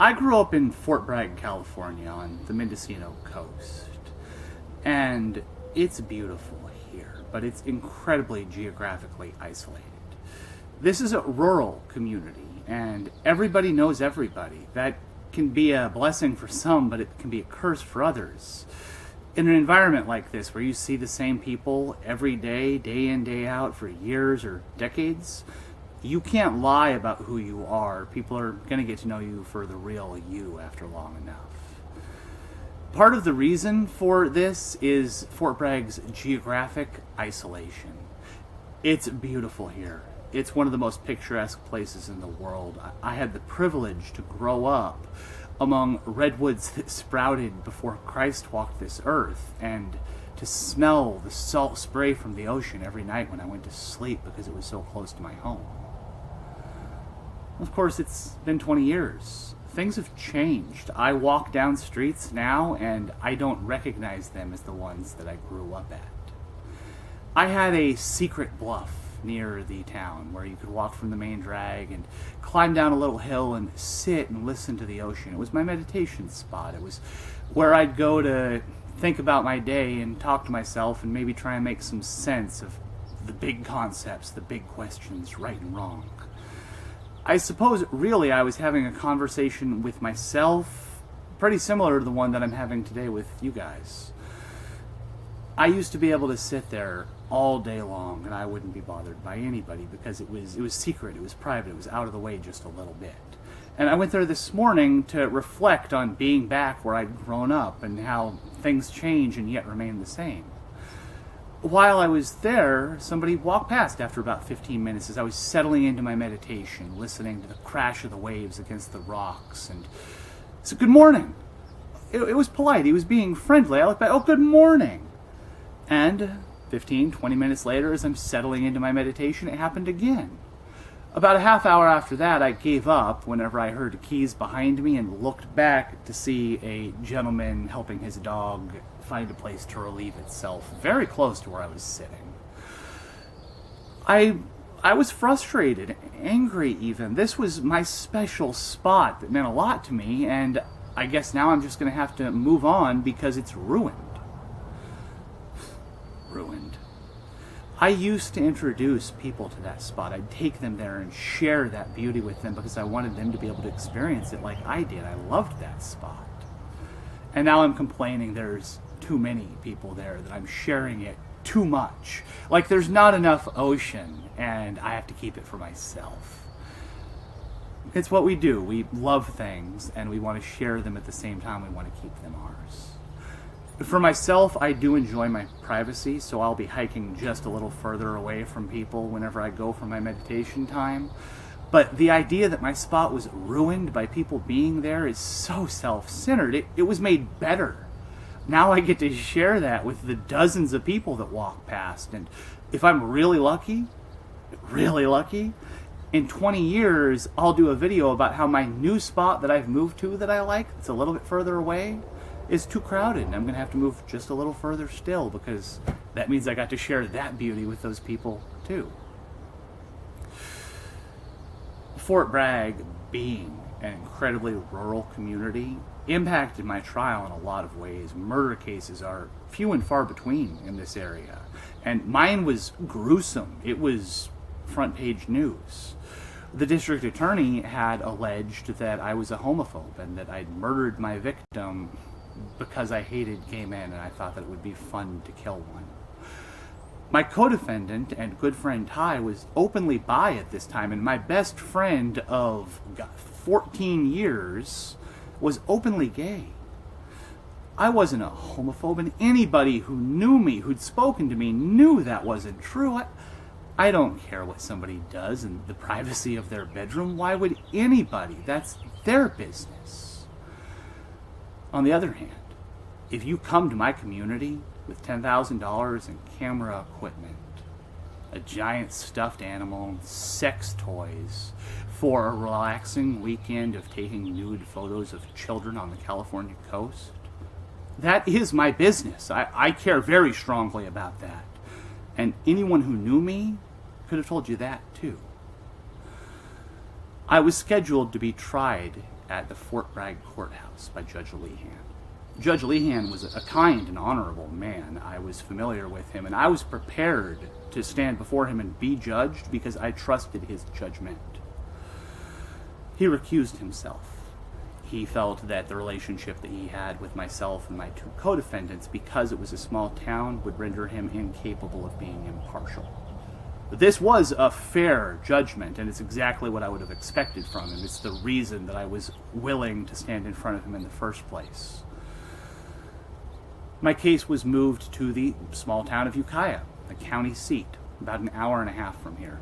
I grew up in Fort Bragg, California, on the Mendocino coast. And it's beautiful here, but it's incredibly geographically isolated. This is a rural community, and everybody knows everybody. That can be a blessing for some, but it can be a curse for others. In an environment like this, where you see the same people every day, day in, day out, for years or decades, you can't lie about who you are. People are going to get to know you for the real you after long enough. Part of the reason for this is Fort Bragg's geographic isolation. It's beautiful here. It's one of the most picturesque places in the world. I had the privilege to grow up among redwoods that sprouted before Christ walked this earth, and to smell the salt spray from the ocean every night when I went to sleep because it was so close to my home. Of course, it's been 20 years. Things have changed. I walk down streets now and I don't recognize them as the ones that I grew up at. I had a secret bluff near the town where you could walk from the main drag and climb down a little hill and sit and listen to the ocean. It was my meditation spot. It was where I'd go to think about my day and talk to myself and maybe try and make some sense of the big concepts, the big questions, right and wrong. I suppose really I was having a conversation with myself pretty similar to the one that I'm having today with you guys. I used to be able to sit there all day long and I wouldn't be bothered by anybody because it was secret, it was private, it was out of the way just a little bit. And I went there this morning to reflect on being back where I'd grown up and how things change and yet remain the same. While I was there, somebody walked past after about 15 minutes as I was settling into my meditation, listening to the crash of the waves against the rocks, and said, "Good morning." It was polite. He was being friendly. I looked back, "Oh, good morning." And 15, 20 minutes later, as I'm settling into my meditation, it happened again. About a half hour after that, I gave up whenever I heard keys behind me and looked back to see a gentleman helping his dog find a place to relieve itself very close to where I was sitting. I was frustrated, angry even. This was my special spot that meant a lot to me, and I guess now I'm just going to have to move on because it's ruined. Ruined. I used to introduce people to that spot. I'd take them there and share that beauty with them because I wanted them to be able to experience it like I did. I loved that spot. And now I'm complaining there's too many people there, that I'm sharing it too much. Like there's not enough ocean and I have to keep it for myself. It's what we do. We love things and we want to share them at the same time we want to keep them ours. For myself, I do enjoy my privacy, so I'll be hiking just a little further away from people whenever I go for my meditation time. But the idea that my spot was ruined by people being there is so self-centered. It was made better. Now I get to share that with the dozens of people that walk past. And if I'm really lucky, in 20 years, I'll do a video about how my new spot that I've moved to that I like, that's a little bit further away, is too crowded, and I'm going to have to move just a little further still because that means I got to share that beauty with those people too. Fort Bragg, being an incredibly rural community, impacted my trial in a lot of ways. Murder cases are few and far between in this area, and mine was gruesome. It was front page news. The district attorney had alleged that I was a homophobe and that I'd murdered my victim because I hated gay men and I thought that it would be fun to kill one. My co-defendant and good friend Ty was openly bi at this time, and my best friend of 14 years was openly gay. I wasn't a homophobe, and anybody who knew me, who'd spoken to me, knew that wasn't true. I don't care what somebody does in the privacy of their bedroom. Why would anybody? That's their business. On the other hand, if you come to my community with $10,000 in camera equipment, a giant stuffed animal, sex toys, for a relaxing weekend of taking nude photos of children on the California coast, that is my business. I care very strongly about that. And anyone who knew me could have told you that too. I was scheduled to be tried at the Fort Bragg courthouse by Judge Lehan. Judge Lehan was a kind and honorable man. I was familiar with him, and I was prepared to stand before him and be judged because I trusted his judgment. He recused himself. He felt that the relationship that he had with myself and my two co-defendants, because it was a small town, would render him incapable of being impartial. But this was a fair judgment, and it's exactly what I would have expected from him. It's the reason that I was willing to stand in front of him in the first place. My case was moved to the small town of Ukiah, the county seat, about an hour and a half from here.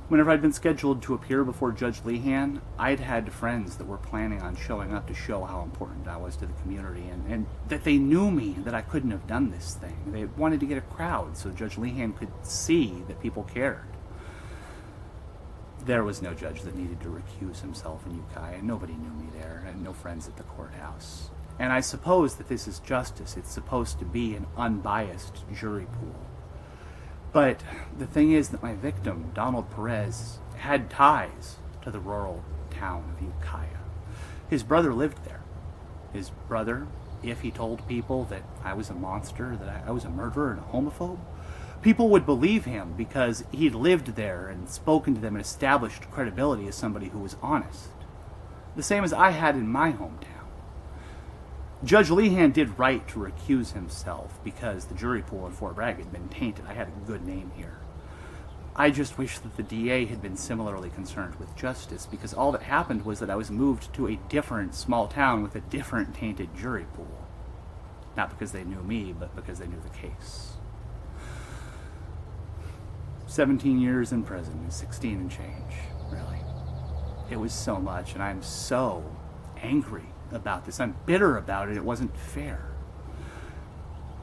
Whenever I'd been scheduled to appear before Judge Lehan, I'd had friends that were planning on showing up to show how important I was to the community, and that they knew me, that I couldn't have done this thing. They wanted to get a crowd so Judge Lehan could see that people cared. There was no judge that needed to recuse himself in Ukiah. Nobody knew me there, and no friends at the courthouse. And I suppose that this is justice. It's supposed to be an unbiased jury pool. But the thing is that my victim, Donald Perez, had ties to the rural town of Ukiah. His brother lived there. His brother, if he told people that I was a monster, that I was a murderer and a homophobe, people would believe him because he'd lived there and spoken to them and established credibility as somebody who was honest. The same as I had in my hometown. Judge Lehan did right to recuse himself because the jury pool in Fort Bragg had been tainted. I had a good name here. I just wish that the DA had been similarly concerned with justice, because all that happened was that I was moved to a different small town with a different tainted jury pool. Not because they knew me, but because they knew the case. 17 years in prison is 16 and change, really. It was so much, and I'm so angry about this. I'm bitter about it. It wasn't fair.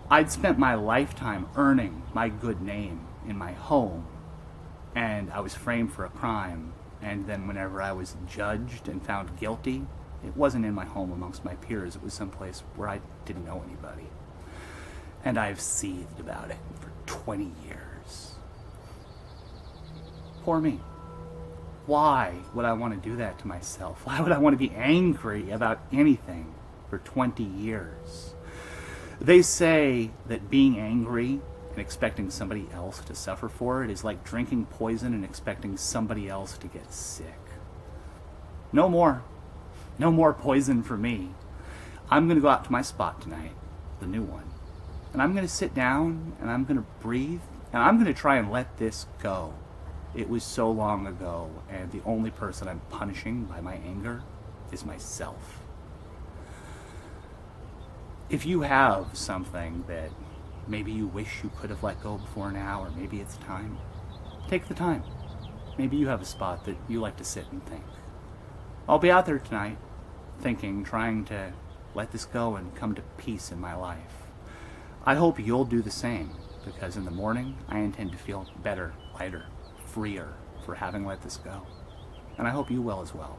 I'd spent my lifetime earning my good name in my home, and I was framed for a crime, and then whenever I was judged and found guilty, it wasn't in my home amongst my peers. It was someplace where I didn't know anybody. And I've seethed about it for 20 years. Poor me. Why would I want to do that to myself? Why would I want to be angry about anything for 20 years? They say that being angry and expecting somebody else to suffer for it is like drinking poison and expecting somebody else to get sick. No more. No more poison for me. I'm going to go out to my spot tonight, the new one, and I'm going to sit down and I'm going to breathe and I'm going to try and let this go. It was so long ago, and the only person I'm punishing by my anger is myself. If you have something that maybe you wish you could have let go before now, or maybe it's time, take the time. Maybe you have a spot that you like to sit and think. I'll be out there tonight, thinking, trying to let this go and come to peace in my life. I hope you'll do the same, because in the morning I intend to feel better, lighter, freer for having let this go. And I hope you will as well.